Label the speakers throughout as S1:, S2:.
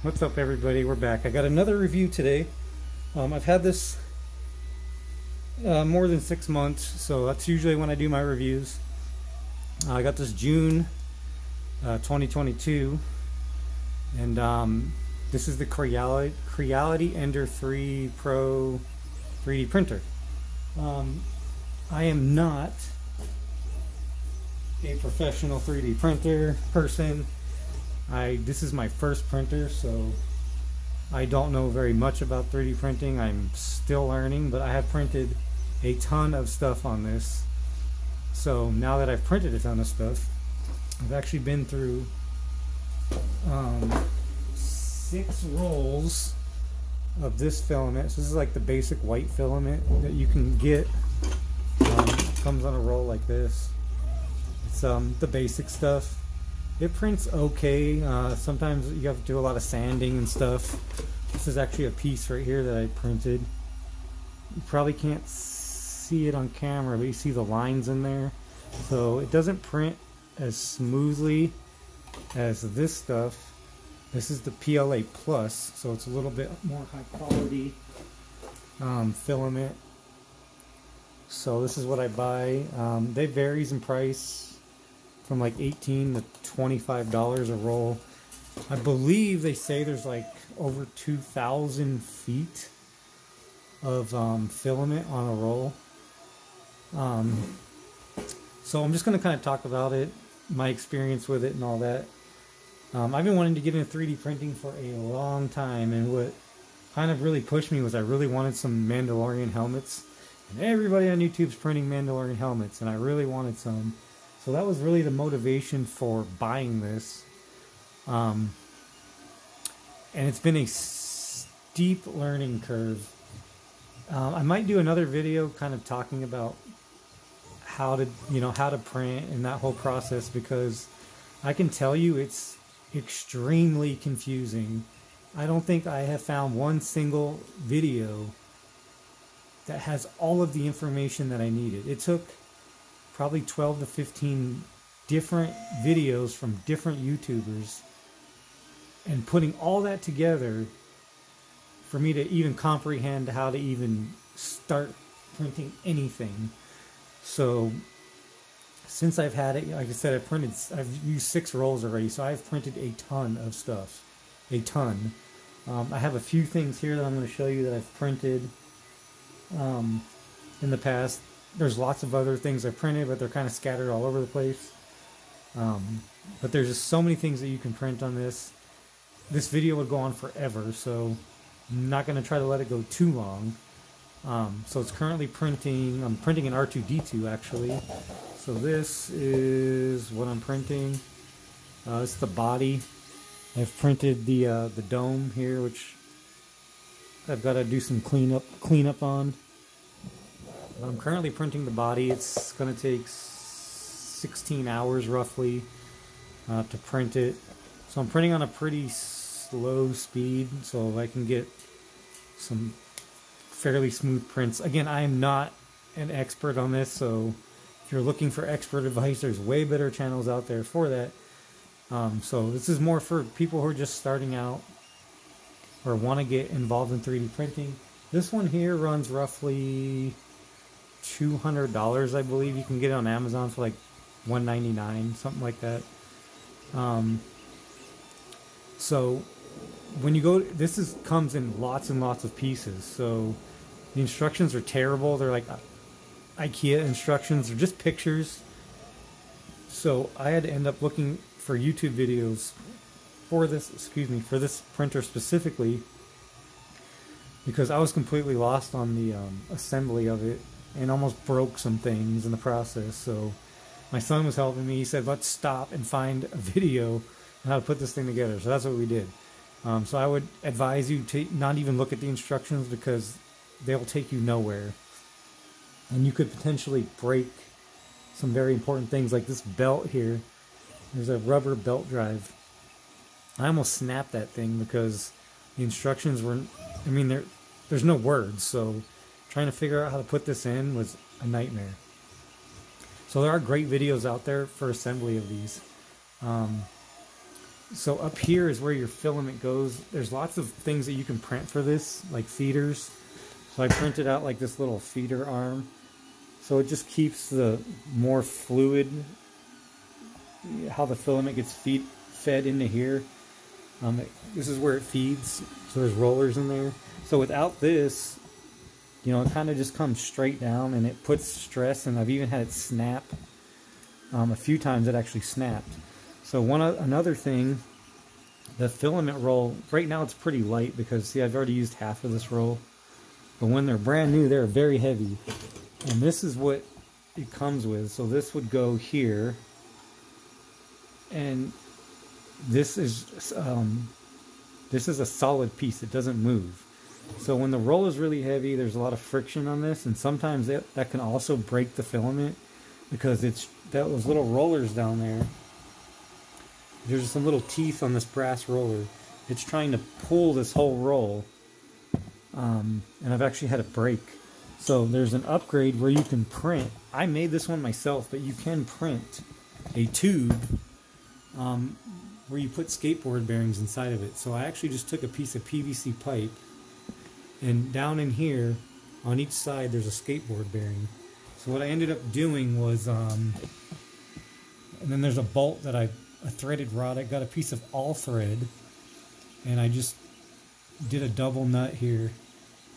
S1: What's up, everybody? We're back. I got another review today. I've had this more than 6 months, so that's usually when I do my reviews. I got this June 2022, and this is the creality Ender 3 Pro 3D printer. I am not a professional 3D printer person. This is my first printer, so I don't know very much about 3D printing. I'm still learning, but I have printed a ton of stuff on this. So now that I've printed a ton of stuff, I've actually been through 6 rolls of this filament. So this is like the basic white filament that you can get. It comes on a roll like this. It's the basic stuff. It prints okay. Sometimes you have to do a lot of sanding and stuff. This is actually a piece right here that I printed. You probably can't see it on camera, but you see the lines in there. So it doesn't print as smoothly as this stuff. This is the PLA Plus, so it's a little bit more high quality filament. So this is what I buy. They varies in price from like $18 to $25 a roll. I believe they say there's like over 2,000 feet of filament on a roll. So I'm just going to kind of talk about it, my experience with it and all that. I've been wanting to get into 3D printing for a long time, and what kind of really pushed me was I really wanted some Mandalorian helmets. And everybody on YouTube's printing Mandalorian helmets, and I really wanted some. So that was really the motivation for buying this. And it's been a steep learning curve. I might do another video kind of talking about how to print and that whole process, because I can tell you it's extremely confusing. I don't think I have found one single video that has all of the information that I needed. It took probably 12 to 15 different videos from different YouTubers, and putting all that together for me to even comprehend how to even start printing anything. So since I've had it, like I said, I've used 6 rolls already, so I've printed a ton of stuff. A ton. I have a few things here that I'm going to show you that I've printed in the past. There's lots of other things I've printed, but they're kind of scattered all over the place. But there's just so many things that you can print on this. This video would go on forever, so I'm not going to try to let it go too long. So it's currently printing. I'm printing an R2-D2 actually. So this is what I'm printing. It's the body. I've printed the dome here, which I've got to do some cleanup on. I'm currently printing the body. It's going to take 16 hours roughly to print it. So I'm printing on a pretty slow speed so I can get some fairly smooth prints. Again, I am not an expert on this, so if you're looking for expert advice, there's way better channels out there for that. So this is more for people who are just starting out or want to get involved in 3D printing. This one here runs roughly $200, I believe. You can get it on Amazon for like $199, something like that. So when you go, comes in lots and lots of pieces. So the instructions are terrible. They're like IKEA instructions. They're just pictures. So I had to end up looking for YouTube videos for this, for this printer specifically, because I was completely lost on the assembly of it and almost broke some things in the process. So my son was helping me. He said, let's stop and find a video on how to put this thing together. So that's what we did. So I would advise you to not even look at the instructions, because they'll take you nowhere. And you could potentially break some very important things, like this belt here. There's a rubber belt drive. I almost snapped that thing because the instructions were, I mean, there's no words, so trying to figure out how to put this in was a nightmare. So there are great videos out there for assembly of these. So up here is where your filament goes. There's lots of things that you can print for this, like feeders. So I printed out like this little feeder arm. So it just keeps the more fluid, how the filament gets fed into here. This is where it feeds, so there's rollers in there. So without this, you know, it kind of just comes straight down and it puts stress, and I've even had it snap. A few times it actually snapped. So another thing, the filament roll, right now it's pretty light because, see, I've already used half of this roll. But when they're brand new, they're very heavy. And this is what it comes with. So this would go here. And this is a solid piece. It doesn't move. So when the roll is really heavy, there's a lot of friction on this, and sometimes that can also break the filament because those little rollers down there. There's some little teeth on this brass roller. It's trying to pull this whole roll, and I've actually had it break. So there's an upgrade where you can print. I made this one myself, but you can print a tube where you put skateboard bearings inside of it. So I actually just took a piece of PVC pipe, and down in here on each side there's a skateboard bearing. So what I ended up doing was, and then there's a bolt that a threaded rod. I got a piece of all thread, and I just did a double nut here,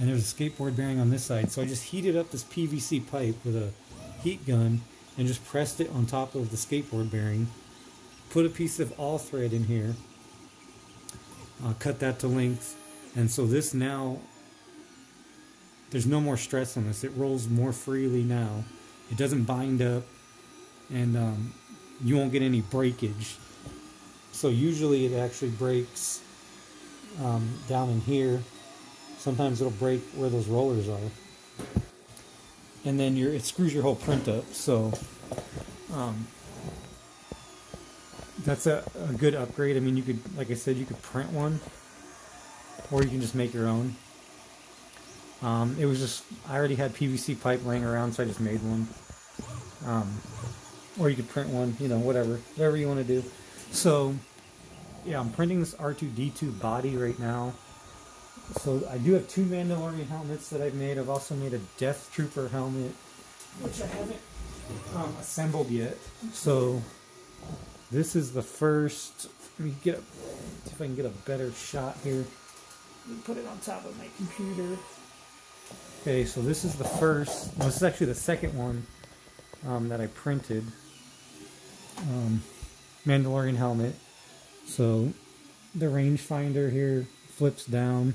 S1: and there's a skateboard bearing on this side. So I just heated up this PVC pipe with a heat gun and just pressed it on top of the skateboard bearing. Put a piece of all thread in here, cut that to length, and so this now, there's no more stress on this. It rolls more freely now. It doesn't bind up, and you won't get any breakage. So usually it actually breaks down in here. Sometimes it'll break where those rollers are, and then it screws your whole print up. So that's a good upgrade. I mean, you could, like I said, you could print one, or you can just make your own. It was just, I already had PVC pipe laying around, so I just made one. Or you could print one, you know, whatever you want to do. So, yeah, I'm printing this R2-D2 body right now. So I do have 2 Mandalorian helmets that I've made. I've also made a Death Trooper helmet, which I haven't assembled yet. So this is the first. Let me see if I can get a better shot here. Let me put it on top of my computer. Okay, so this is the first. Well, this is actually the second one that I printed. Mandalorian helmet. So the rangefinder here flips down.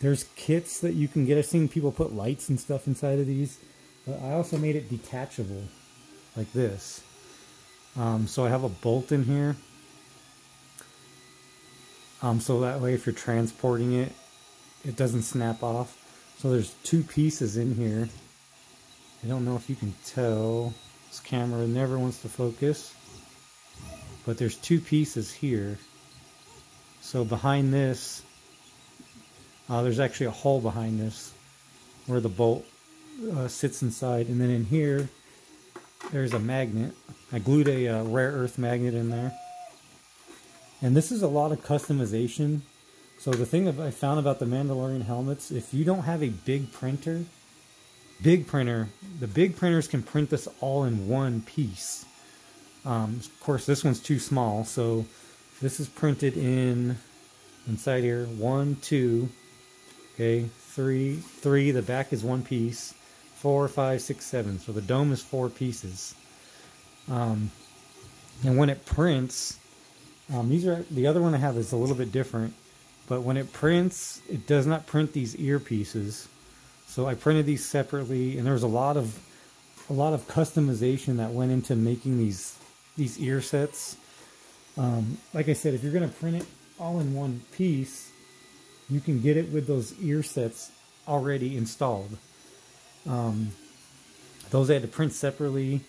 S1: There's kits that you can get. I've seen people put lights and stuff inside of these, but I also made it detachable like this. So I have a bolt in here, so that way if you're transporting it, it doesn't snap off. So there's 2 pieces in here. I don't know if you can tell. This camera never wants to focus, but there's 2 pieces here. So behind this, there's actually a hole behind this where the bolt sits inside, and then in here there's a magnet. I glued a rare earth magnet in there, and this is a lot of customization. So the thing that I found about the Mandalorian helmets, if you don't have a big printer, the big printers can print this all in one piece. Of course, this one's too small, so this is printed inside here. 1, 2, okay, 3. The back is 1 piece. 4, 5, 6, 7. So the dome is 4 pieces. And when it prints, the other one I have is a little bit different. But when it prints, it does not print these ear pieces. So I printed these separately, and there was a lot of customization that went into making these ear sets. Like I said, if you're going to print it all in one piece, you can get it with those ear sets already installed. Those I had to print separately.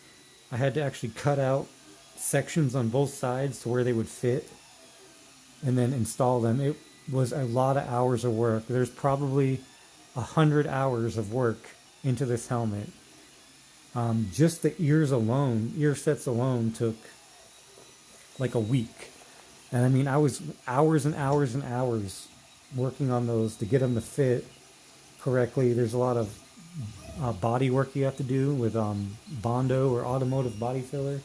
S1: I had to actually cut out sections on both sides to where they would fit, and then install them. It was a lot of hours of work. There's probably 100 hours of work into this helmet. Just the ear sets alone took like a week. And I mean, I was hours and hours and hours working on those to get them to fit correctly. There's a lot of body work you have to do with Bondo or automotive body filler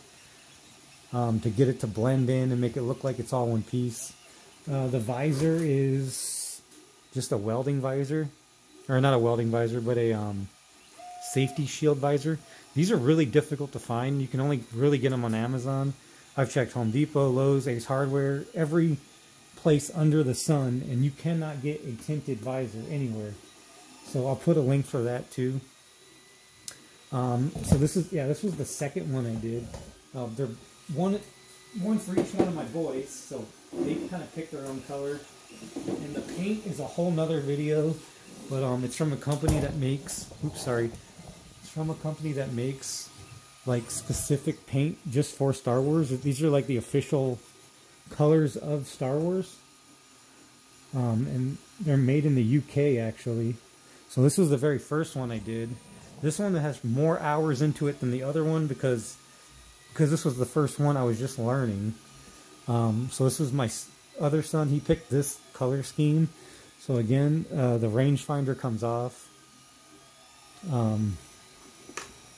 S1: to get it to blend in and make it look like it's all one piece. The visor is just a welding visor, or not a welding visor, but a safety shield visor. These are really difficult to find. You can only really get them on Amazon. I've checked Home Depot, Lowe's, Ace Hardware, every place under the sun, and you cannot get a tinted visor anywhere. So I'll put a link for that too. So this is, this was the second one I did. They're one for each one of my boys, so they kind of pick their own color. And the paint is a whole nother video, but it's from a company that makes, it's from a company that makes like specific paint just for Star Wars. These are like the official colors of Star Wars. And they're made in the UK actually. So this was the very first one I did. This one has more hours into it than the other one because this was the first one I was just learning. So this was my other son. He picked this color scheme. So again, the rangefinder comes off.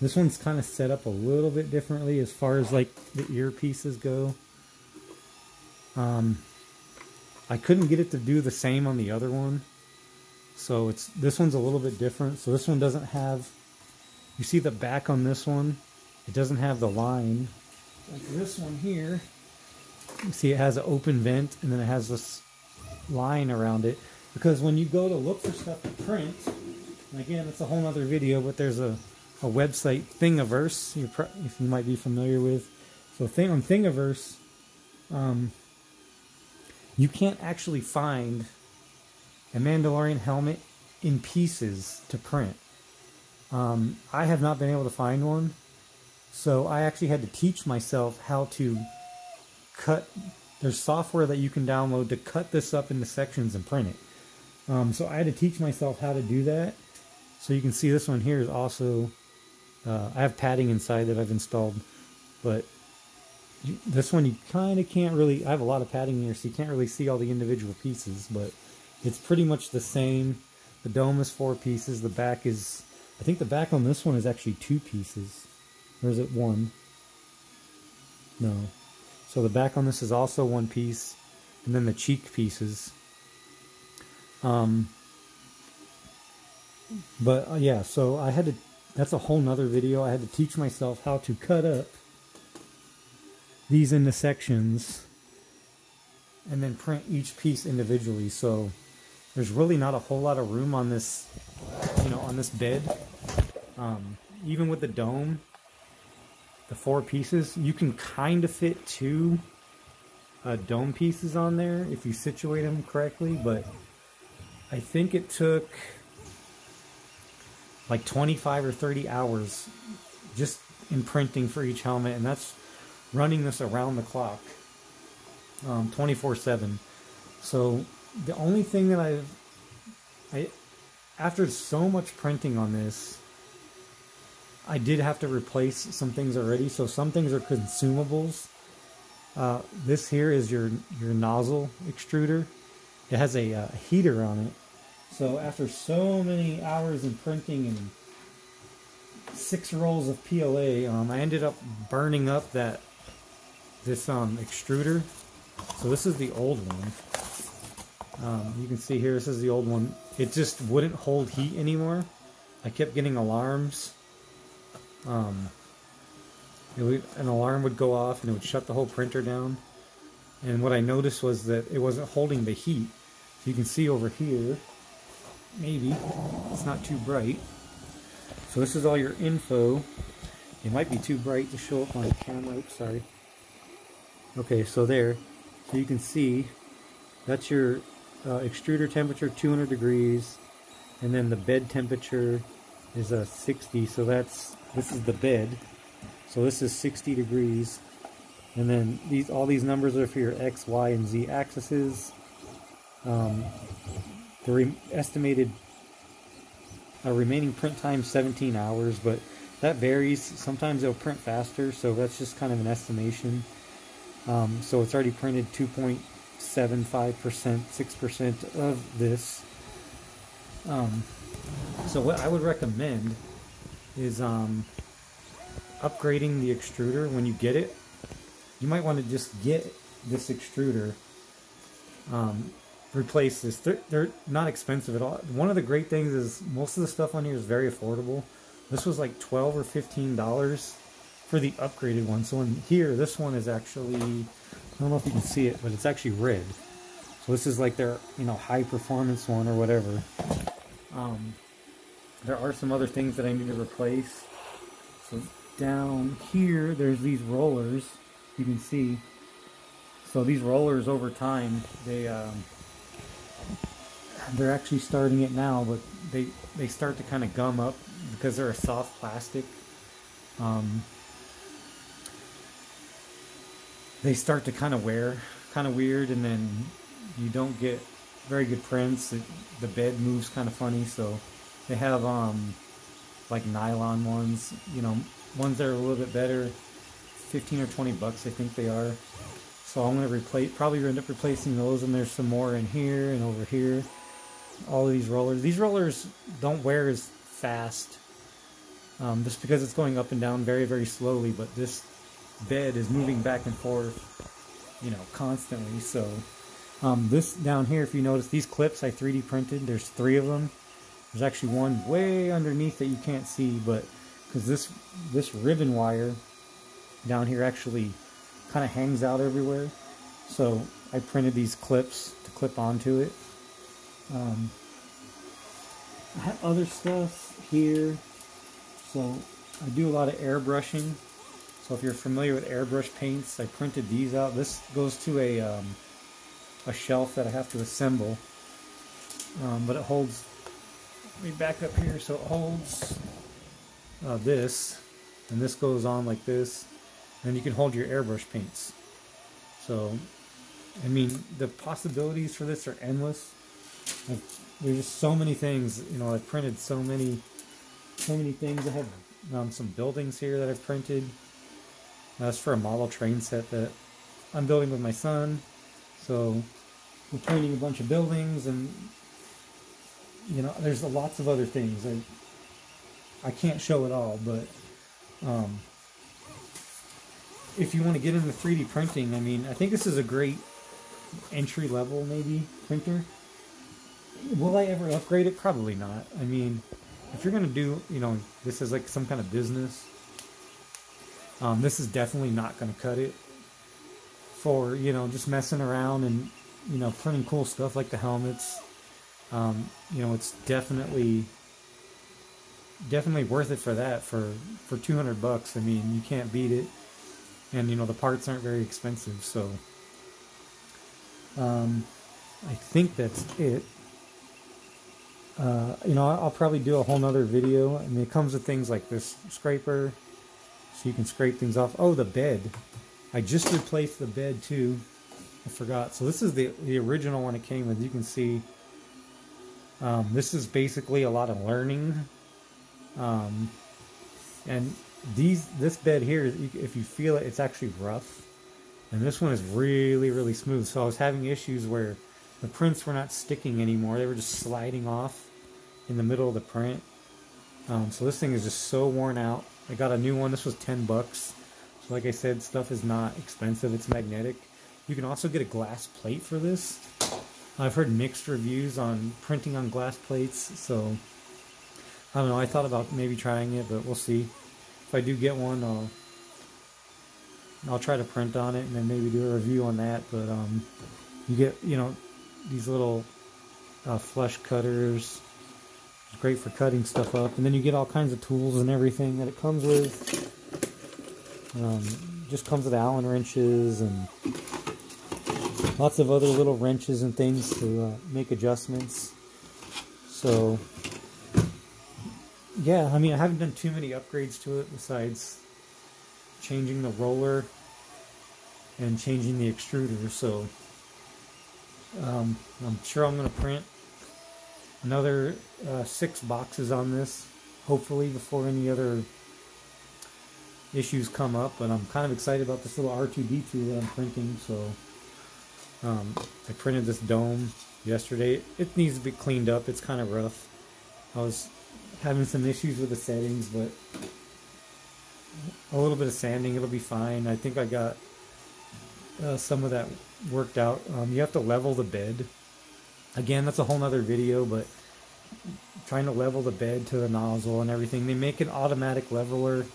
S1: This one's kind of set up a little bit differently as far as like the earpieces go. I couldn't get it to do the same on the other one. So this one's a little bit different. So this one doesn't have, you see the back on this one, it doesn't have the line. Like this one here, you see it has an open vent and then it has this line around it. Because when you go to look for stuff to print, and again, it's a whole other video, but there's a website, Thingiverse, if you might be familiar with. So on Thingiverse, you can't actually find a Mandalorian helmet in pieces to print. I have not been able to find one, so I actually had to teach myself how to cut. There's software that you can download to cut this up into sections and print it. So I had to teach myself how to do that. So you can see this one here is also, I have padding inside that I've installed, but this one you kind of can't really, I have a lot of padding here, so you can't really see all the individual pieces, but it's pretty much the same. The dome is 4 pieces. The back is, I think the back on this one is actually 2 pieces. Or is it 1? No. So the back on this is also 1 piece. And then the cheek pieces. Yeah, so I had to, that's a whole nother video. I had to teach myself how to cut up these into sections and then print each piece individually. So there's really not a whole lot of room on this, on this bed. Even with the dome, the 4 pieces, you can kind of fit 2 dome pieces on there if you situate them correctly, but I think it took like 25 or 30 hours just in printing for each helmet, and that's running this around the clock, 24/7. So the only thing that after so much printing on this, I did have to replace some things already. So some things are consumables. This here is your nozzle extruder. It has a heater on it. So after so many hours in printing and 6 rolls of PLA, I ended up burning up this extruder. So this is the old one. You can see here, this is the old one. It just wouldn't hold heat anymore. I kept getting alarms. An alarm would go off and it would shut the whole printer down. And what I noticed was that it wasn't holding the heat. So you can see over here, maybe, it's not too bright. So this is all your info. It might be too bright to show up on camera. Oops, sorry. Okay, so there. So you can see that's your extruder temperature, 200 degrees. And then the bed temperature is 60. So this is the bed. So this is 60 degrees. And then all these numbers are for your X, Y, and Z axes. The estimated remaining print time 17 hours, but that varies. Sometimes it'll print faster, so that's just kind of an estimation. So it's already printed 2.75%, 6% of this. So what I would recommend is upgrading the extruder when you get it. You might want to just get this extruder, replace this. They're not expensive at all. One of the great things is most of the stuff on here is very affordable. This was like $12 or $15 for the upgraded one. So in here, this one is actually, I don't know if you can see it, but it's actually red. So this is like their, you know, high performance one or whatever. There are some other things that I need to replace. So down here, there's these rollers. You can see. So these rollers over time, they're actually starting it now, but they start to kind of gum up because they're a soft plastic. They start to kind of wear, kind of weird, and then you don't get very good prints. The bed moves kind of funny, so they have like nylon ones, you know, ones that are a little bit better, 15 or 20 bucks I think they are. So I'm going to probably end up replacing those, and there's some more in here and over here. All of these rollers. These rollers don't wear as fast, just because it's going up and down very, very slowly, but this bed is moving back and forth, you know, constantly. So this down here, if you notice, these clips I 3D printed, there's 3 of them. There's actually one way underneath that you can't see, but because this ribbon wire down here actually kind of hangs out everywhere, so I printed these clips to clip onto it. I have other stuff here. So I do a lot of airbrushing. So if you're familiar with airbrush paints, I printed these out. This goes to a shelf that I have to assemble, but it holds. Let me back up here. So it holds this, and this goes on like this, and you can hold your airbrush paints. So, I mean, the possibilities for this are endless. There's just so many things. You know, I've printed so many things. I have some buildings here that I've printed. That's for a model train set that I'm building with my son. So we're painting a bunch of buildings, and you know, there's lots of other things. I can't show it all, but if you want to get into 3D printing, I mean, I think this is a great entry level maybe printer. Will I ever upgrade it? Probably not. I mean, if you're going to do, you know, this is like some kind of business, this is definitely not going to cut it for, you know, just messing around and, you know, printing cool stuff like the helmets. You know, it's definitely worth it for that, for 200 bucks. I mean, you can't beat it. And, you know, the parts aren't very expensive, so I think that's it. You know, I'll probably do a whole nother video. I mean, it comes with things like this scraper, so you can scrape things off. Oh, the bed. I just replaced the bed too. I forgot. So this is the original one it came with. You can see this is basically a lot of learning. And this bed here, if you feel it, it's actually rough. And this one is really, really smooth. So I was having issues where the prints were not sticking anymore. They were just sliding off in the middle of the print. So this thing is just so worn out. I got a new one. This was 10 bucks. So like I said, stuff is not expensive. It's magnetic. You can also get a glass plate for this. I've heard mixed reviews on printing on glass plates. So I don't know. I thought about maybe trying it, but we'll see. If I do get one, I'll try to print on it and then maybe do a review on that. But you get, you know, these little flush cutters. It's great for cutting stuff up, and then you get all kinds of tools and everything that it comes with. Just comes with Allen wrenches and lots of other little wrenches and things to make adjustments. So yeah, I mean, I haven't done too many upgrades to it besides changing the roller and changing the extruder. So I'm sure I'm going to print another 6 boxes on this, hopefully, before any other issues come up, but I'm kind of excited about this little R2D2 that I'm printing. So I printed this dome yesterday. It needs to be cleaned up. It's kind of rough. I was having some issues with the settings, but a little bit of sanding, it'll be fine. I think I got some of that worked out. You have to level the bed. Again, that's a whole nother video, but trying to level the bed to the nozzle and everything. They make an automatic leveler,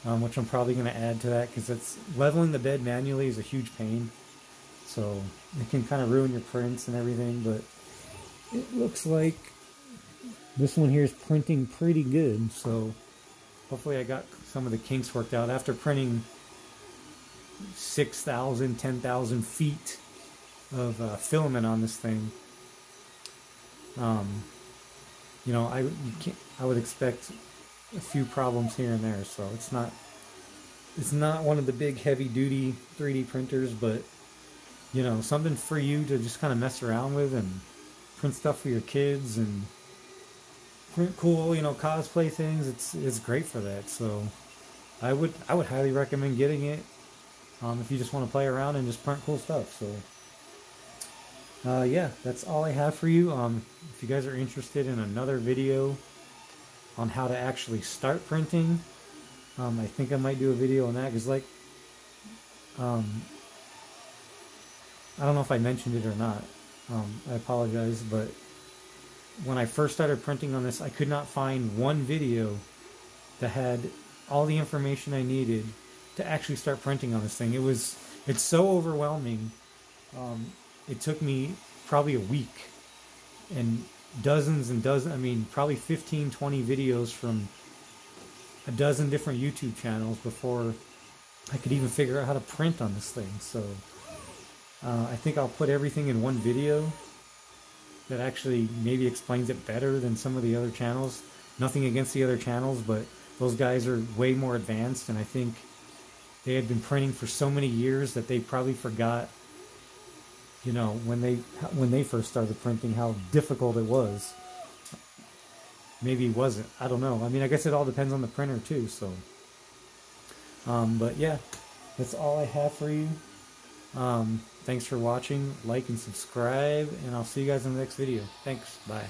S1: which I'm probably going to add to that, because it's leveling the bed manually is a huge pain. So it can kind of ruin your prints and everything, but it looks like this one here is printing pretty good. So hopefully I got some of the kinks worked out after printing 6,000, 10,000 feet of filament on this thing. You know, I would expect a few problems here and there. So it's not one of the big heavy duty 3D printers, but you know, something for you to just kind of mess around with and print stuff for your kids and print cool, you know, cosplay things. It's great for that. So I would highly recommend getting it if you just want to play around and just print cool stuff. So yeah, that's all I have for you. If you guys are interested in another video on how to actually start printing, I think I might do a video on that, because like I don't know if I mentioned it or not. I apologize, but when I first started printing on this, I could not find one video that had all the information I needed to actually start printing on this thing. It's so overwhelming. It took me probably a week and dozens and dozens, I mean, probably 15, 20 videos from a dozen different YouTube channels before I could even figure out how to print on this thing. So I think I'll put everything in one video that actually maybe explains it better than some of the other channels. Nothing against the other channels, but those guys are way more advanced, and I think they had been printing for so many years that they probably forgot, you know, when they first started printing, how difficult it was. Maybe it wasn't. I don't know. I mean, I guess it all depends on the printer too. So, but yeah, that's all I have for you. Thanks for watching. Like and subscribe, and I'll see you guys in the next video. Thanks. Bye.